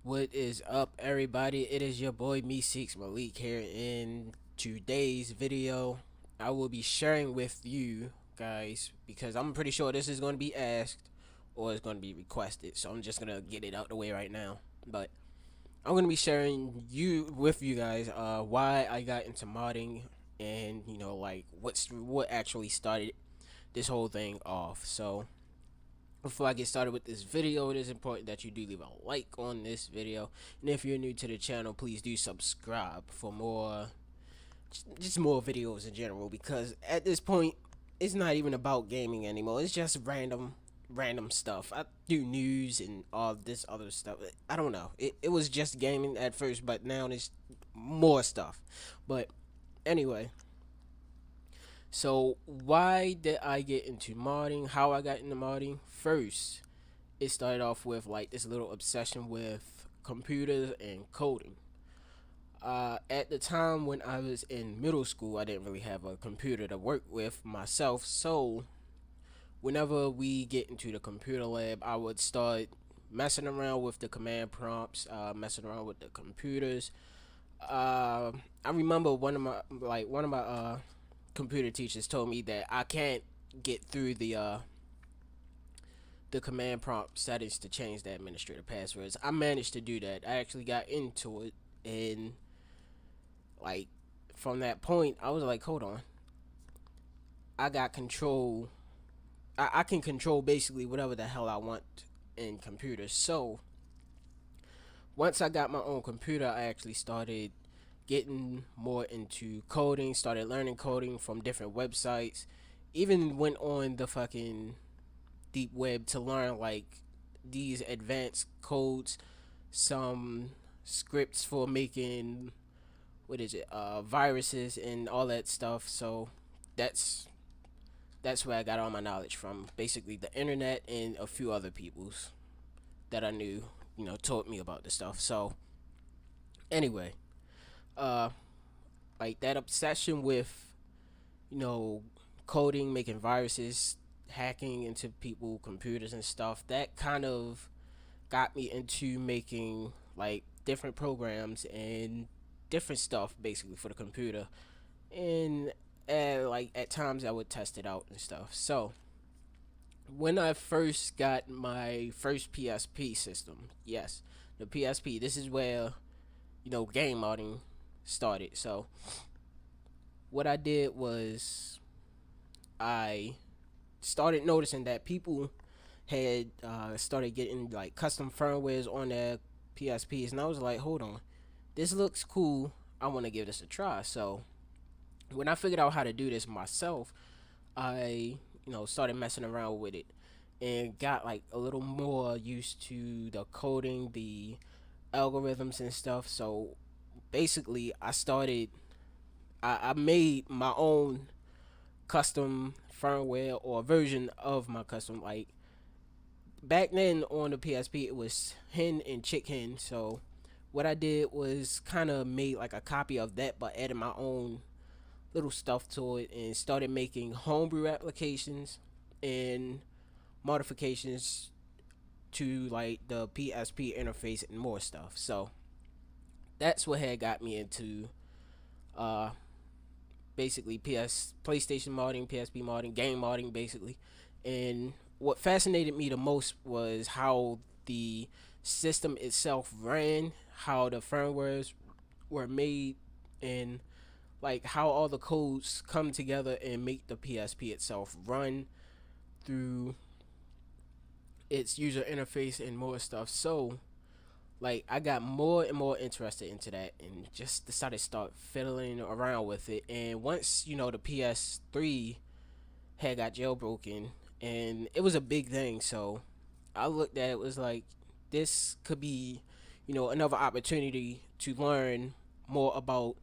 What is up, everybody? It is your boy MeeSeeksMalik here. In today's video, I will be sharing with you guys because I'm pretty sure this is going to be asked or it's going to be requested. So I'm just gonna get it out the way right now. But I'm gonna be sharing you guys why I got into modding and like what actually started this whole thing off. So before I get started with this video, it is important that you do leave a like on this video, and if you're new to the channel, please do subscribe for more, just more videos in general, because at this point it's not even about gaming anymore. It's just random stuff. I do news and all this other stuff. I don't know, it was just gaming at first, but now there's more stuff. But anyway, so why did I get into modding? How I got into modding? First, it started off with like this little obsession with computers and coding. At the time when I was in middle school, I didn't really have a computer to work with myself. So whenever we get into the computer lab, I would start messing around with the command prompts, messing around with the computers. I remember one of my computer teachers told me that I can't get through the command prompt settings to change the administrator passwords. I managed to do that. I actually got into it, and like from that point, I was like, hold on, I got control. I can control basically whatever the hell I want in computers. So once I got my own computer, I actually started getting more into coding, started learning coding from different websites, even went on the fucking deep web to learn like these advanced codes, some scripts for making, what is it, viruses and all that stuff. So that's that's where I got all my knowledge from. Basically the internet and a few other people's that I knew, taught me about the stuff. So anyway, uh like that obsession with, you know, coding, making viruses, hacking into people computers and stuff, that kind of got me into making like different programs and different stuff basically for the computer. And like at times I would test it out and stuff. So when I first got my first PSP system, yes, the PSP, this is where, game modding started. So what I did was I started noticing that people had started getting like custom firmwares on their PSPs, and I was like, hold on, this looks cool. I want to give this a try. So when I figured out how to do this myself, I started messing around with it and got like a little more used to the coding, the algorithms and stuff. So basically, I made my own custom firmware or version of my custom. Like back then on the PSP, it was hen and chick hen. So what I did was kind of made like a copy of that, but added my own little stuff to it and started making homebrew applications and modifications to like the PSP interface and more stuff. So that's what had got me into uh basically PlayStation modding, PSP modding, game modding basically. And what fascinated me the most was how the system itself ran, how the firmwares were made, and like how all the codes come together and make the PSP itself run through its user interface and more stuff. So like I got more and more interested into that and just decided to start fiddling around with it. And once the PS3 had got jailbroken, and it was a big thing, so I looked at it, was like, this could be another opportunity to learn more about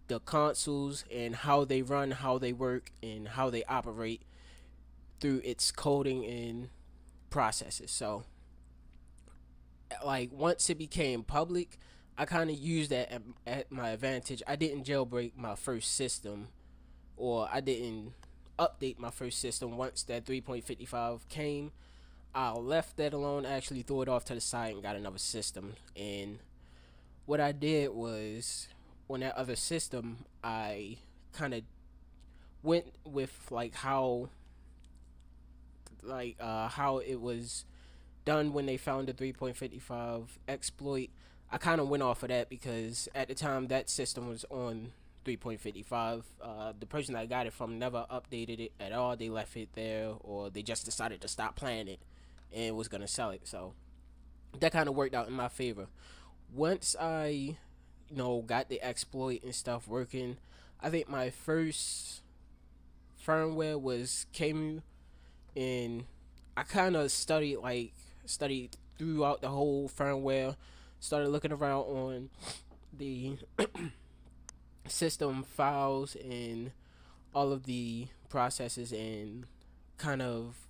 the consoles and how they run, how they work, and how they operate through its coding and processes. So like once it became public, I kind of used that at my advantage. I didn't jailbreak my first system, or I didn't update my first system once that 3.55 came. I left that alone, actually threw it off to the side and got another system. And what I did was, on that other system, I kind of went with like how it was done when they found the 3.55 exploit. I kind of went off of that because at the time that system was on 3.55. The person I got it from never updated it at all. They left it there, or they just decided to stop playing it and was gonna sell it. So that kind of worked out in my favor. Once I, got the exploit and stuff working, I think my first firmware was KMU, and I kind of studied throughout the whole firmware. Started looking around on the system files and all of the processes, and kind of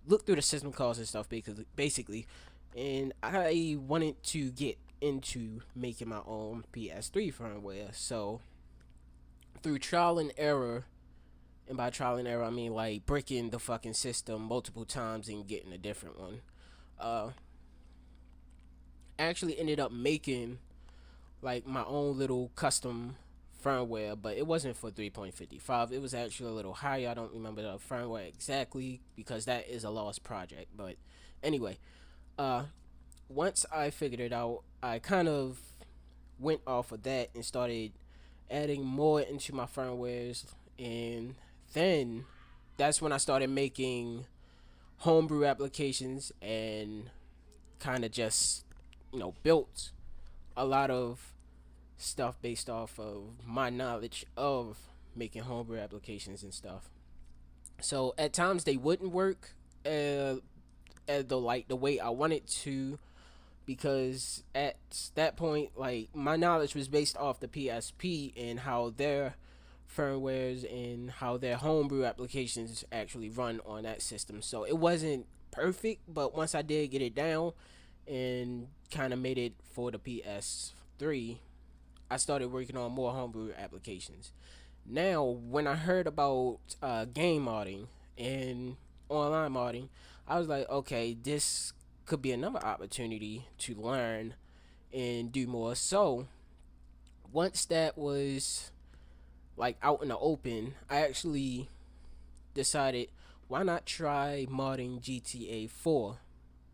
looked through the system calls and stuff, basically. And I wanted to get into making my own PS3 firmware. So through trial and error, and by trial and error I mean like breaking the fucking system multiple times and getting a different one, uh actually ended up making like my own little custom firmware, but it wasn't for 3.55. It was actually a little higher. I don't remember the firmware exactly because that is a lost project. But anyway, uh once I figured it out, I kind of went off of that and started adding more into my firmwares. And then that's when I started making homebrew applications, and kind of just, built a lot of stuff based off of my knowledge of making homebrew applications and stuff. So at times they wouldn't work at the way I wanted to, because at that point, like, my knowledge was based off the PSP and how their firmwares and how their homebrew applications actually run on that system. So it wasn't perfect, but once I did get it down and kind of made it for the PS3, I started working on more homebrew applications. Now, when I heard about game modding and online modding, I was like, okay, this could be another opportunity to learn and do more. So once that was like out in the open, I actually decided, why not try modding GTA 4?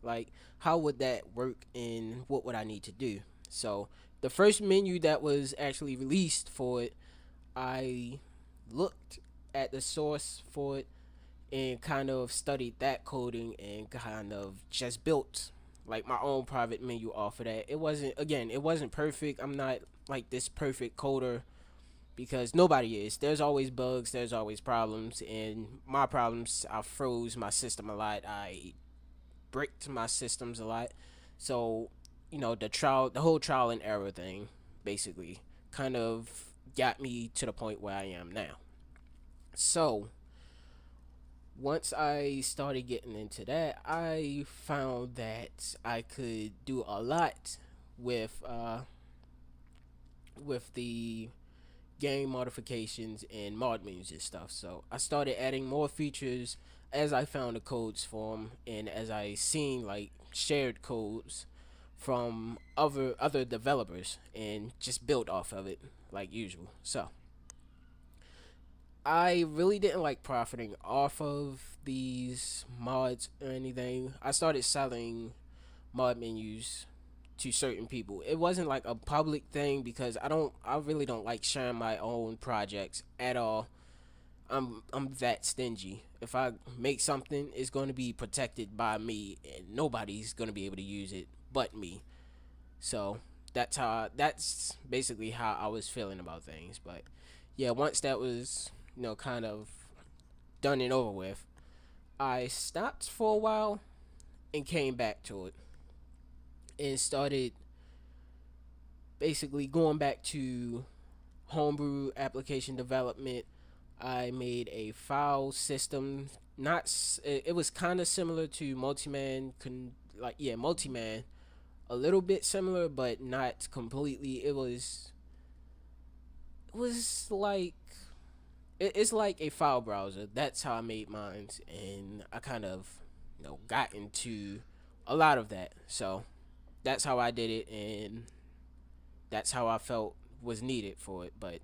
Like, how would that work and what would I need to do? So the first menu that was actually released for it, I looked at the source for it and kind of studied that coding and kind of just built like my own private menu off of that. It wasn't perfect. I'm not like this perfect coder, because nobody is. There's always bugs, there's always problems, and my problems, I froze my system a lot. I bricked my systems a lot. So, the whole trial and error thing basically kind of got me to the point where I am now. So, once I started getting into that, I found that I could do a lot with the game modifications and mod menus and stuff. So I started adding more features as I found the codes for them, and as I seen like shared codes from other developers, and just built off of it like usual. So I really didn't like profiting off of these mods or anything. I started selling mod menus to certain people. It wasn't like a public thing because I really don't like sharing my own projects at all. I'm that stingy. If I make something, it's going to be protected by me, and nobody's going to be able to use it but me. So that's basically how I was feeling about things. But yeah, once that was, kind of done and over with, I stopped for a while and came back to it and started basically going back to homebrew application development. I made a file system. Not it was kind of similar to multiman, multiman, a little bit similar, but not completely. It was like it's like a file browser. That's how I made mine, and I kind of got into a lot of that. So that's how I did it, and that's how I felt was needed for it. But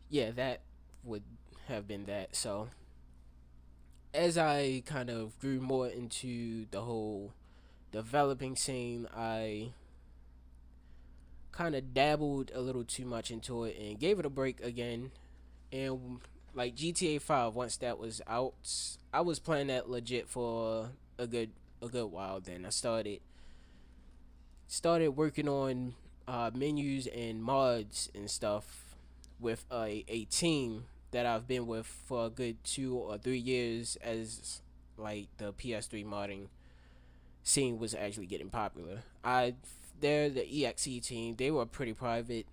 yeah, that would have been that. So as I kind of grew more into the whole developing scene, I kind of dabbled a little too much into it and gave it a break again. And like GTA 5, once that was out, I was playing that legit for a good while. Then I started working on menus and mods and stuff with a team that I've been with for a good 2 or 3 years, as like the PS3 modding scene was actually getting popular. They're the EXE team. They were pretty private,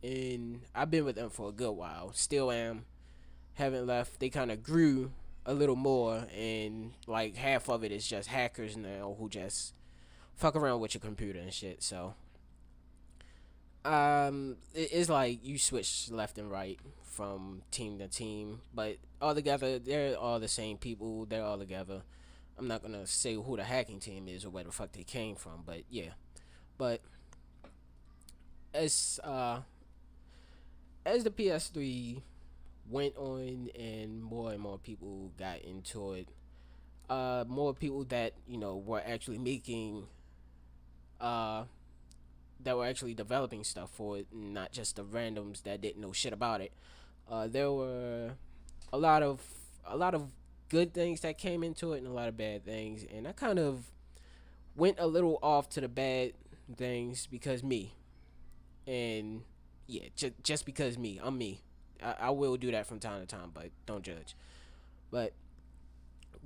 and I've been with them for a good while. Still am. Haven't left. They kind of grew a little more, and like half of it is just hackers now who just fuck around with your computer and shit. So it's like you switch left and right from team to team, but all together they're all the same people. They're all together. I'm not gonna say who the hacking team is or where the fuck they came from, but yeah. But as uh as the PS3 went on and more people got into it, more people that were actually making uh that were actually developing stuff for it, not just the randoms that didn't know shit about it. There were a lot of a lot of good things that came into it and a lot of bad things, and I kind of went a little off to the bad things because me, and yeah, just because me, I'm me. I will do that from time to time, but don't judge. But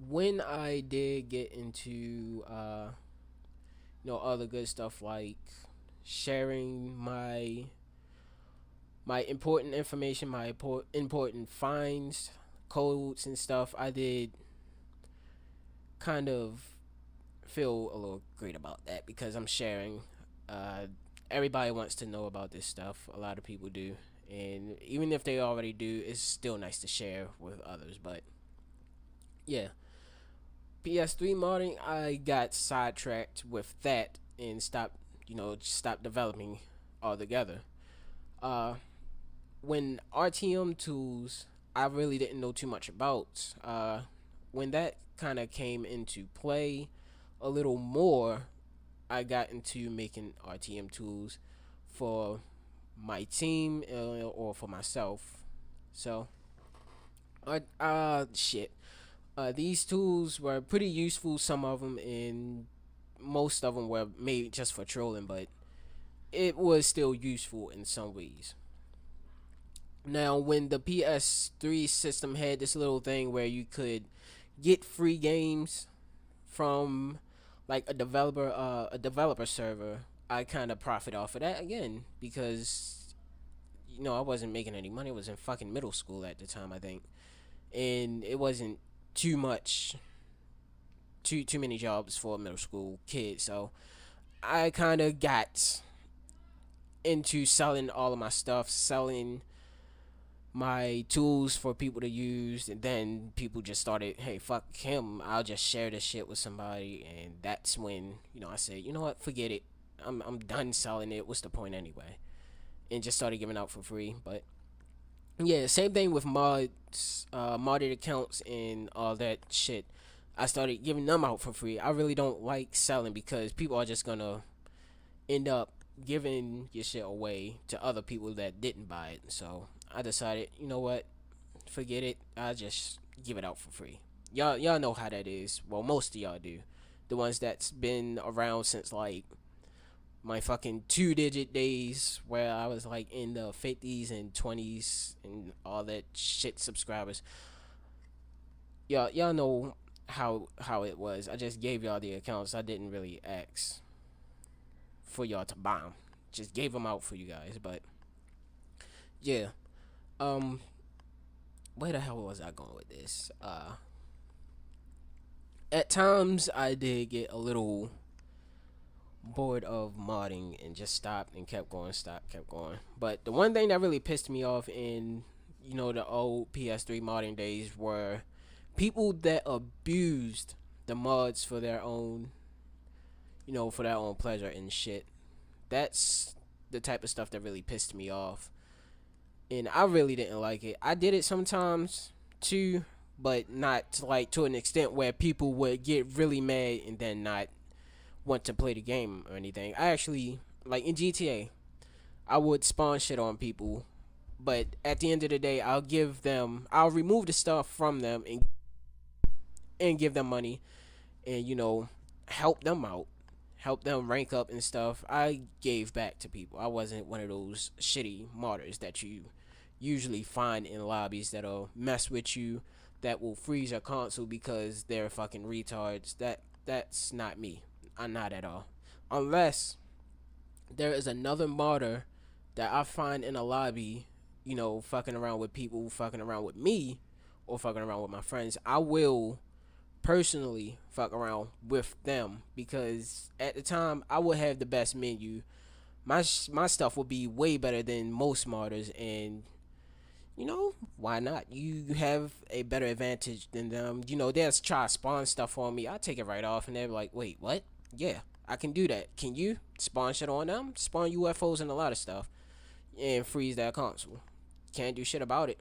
when I did get into other good stuff like sharing my important information, my important finds, codes and stuff, I did kind of feel a little great about that because I'm sharing. Uh, Everybody wants to know about this stuff. A lot of people do, and even if they already do, it's still nice to share with others. But yeah, PS3 modding, I got sidetracked with that and stopped developing altogether. Uh, when RTM tools, I really didn't know too much about. When that kind of came into play a little more, I got into making RTM tools for my team or for myself. So, shit. These tools were pretty useful. Some of them, and most of them were made just for trolling, but it was still useful in some ways. Now, when the PS3 system had this little thing where you could get free games from like a developer server, I kind of profit off of that again because I wasn't making any money. I was in fucking middle school at the time, I think, and it wasn't too much, too many jobs for a middle school kid. So I kind of got into selling all of my stuff, selling my tools for people to use, and then people just started, hey, fuck him, I'll just share this shit with somebody. And that's when I said, you know what, forget it, I'm done selling it, what's the point anyway, and just started giving out for free. But yeah, same thing with mods, modded accounts and all that shit. I started giving them out for free. I really don't like selling because people are just gonna end up giving your shit away to other people that didn't buy it. So I decided, you know what, forget it. I just give it out for free. Y'all know how that is. Well, most of y'all do. The ones that's been around since like my fucking 2-digit days, where I was like in the 50s and 20s and all that shit subscribers. Y'all know how it was. I just gave y'all the accounts. I didn't really ask for y'all to buy them. Just gave them out for you guys. But yeah, um, where the hell was I going with this? At times I did get a little bored of modding and just stopped and kept going, kept going. But the one thing that really pissed me off in the old PS3 modding days were people that abused the mods for their own, for their own pleasure and shit. That's the type of stuff that really pissed me off, and I really didn't like it. I did it sometimes too, but not like to an extent where people would get really mad and then not want to play the game or anything. I actually, like in GTA, I would spawn shit on people, but at the end of the day, I'll remove the stuff from them and give them money, and help them out, help them rank up and stuff. I gave back to people. I wasn't one of those shitty modders that you usually find in lobbies that'll mess with you, that will freeze your console because they're fucking retards. That's not me. I'm not at all. Unless there is another modder that I find in a lobby, fucking around with people, fucking around with me, or fucking around with my friends, I will personally fuck around with them, because at the time I would have the best menu. My stuff will be way better than most modders, and why not? You have a better advantage than them. They'll try to spawn stuff on me. I take it right off, and they're like, wait, what? Yeah, I can do that. Can you spawn shit on them? Spawn UFOs and a lot of stuff, and freeze that console. Can't do shit about it.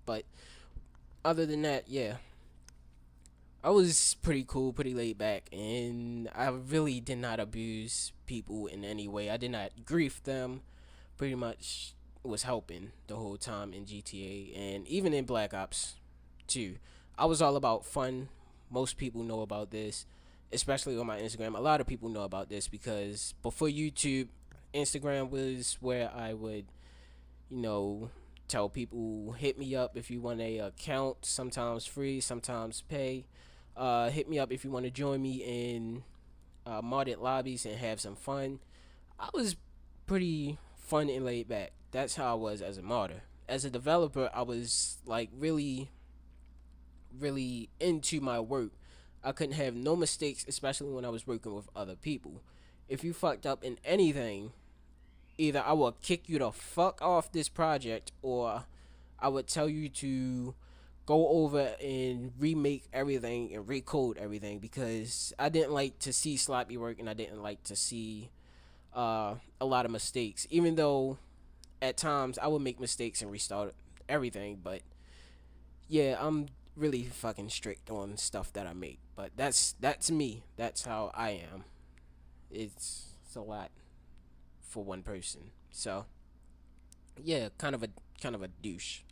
But other than that, yeah, I was pretty cool, pretty laid back, and I really did not abuse people in any way. I did not grief them. Pretty much was helping the whole time in GTA and even in Black Ops 2. I was all about fun. Most people know about this, especially on my Instagram. A lot of people know about this because before YouTube, Instagram was where I would, tell people, hit me up if you want a account, sometimes free, sometimes pay. Hit me up if you want to join me in modded lobbies and have some fun. I was pretty fun and laid back. That's how I was as a modder. As a developer, I was like really, really into my work. I couldn't have no mistakes, especially when I was working with other people. If you fucked up in anything, either I will kick you the fuck off this project, or I would tell you to go over and remake everything and recode everything, because I didn't like to see sloppy work, and I didn't like to see a lot of mistakes. Even though at times I would make mistakes and restart everything, but yeah, I'm really fucking strict on stuff that I make. But that's me. That's how I am. It's a lot for one person. So yeah, kind of a douche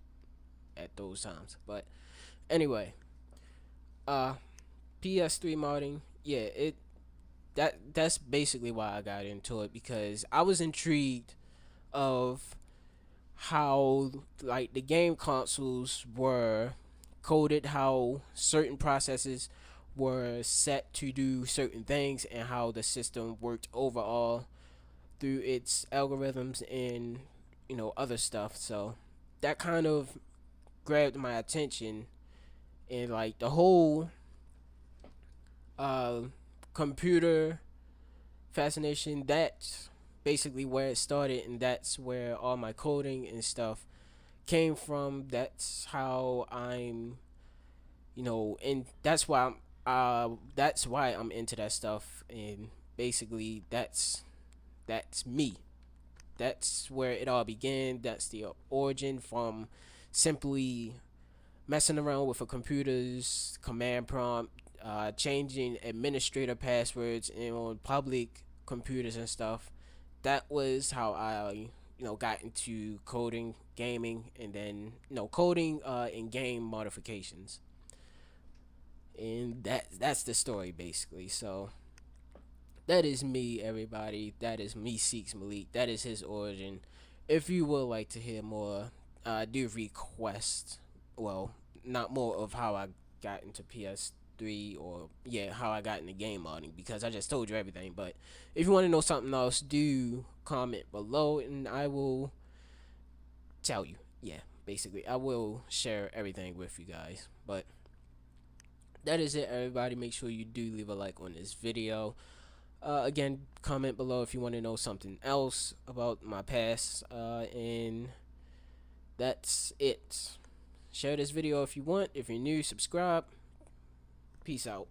at those times. But anyway, PS3 modding, yeah, that's basically why I got into it, because I was intrigued of how like the game consoles were coded, how certain processes were set to do certain things, and how the system worked overall through its algorithms and other stuff. So that kind of grabbed my attention, and like the whole uh computer fascination, that's basically where it started, and that's where all my coding and stuff came from. That's how I'm, and that's why I'm into that stuff, and basically that's me. That's where it all began. That's the origin, from simply messing around with a computer's command prompt, changing administrator passwords and on public computers and stuff. That was how I, got into coding, gaming, and then coding in game modifications. And that's the story basically. So that is me, everybody. That is MeeSeeksMalik. That is his origin. If you would like to hear more, do request. Well, not more of how I got into PS3, or yeah, how I got into game modding, because I just told you everything. But if you want to know something else, do comment below, and I will tell you. Yeah, basically, I will share everything with you guys. But that is it, everybody. Make sure you do leave a like on this video. Again, comment below if you want to know something else about my past, and that's it. Share this video if you want. If you're new, subscribe. Peace out.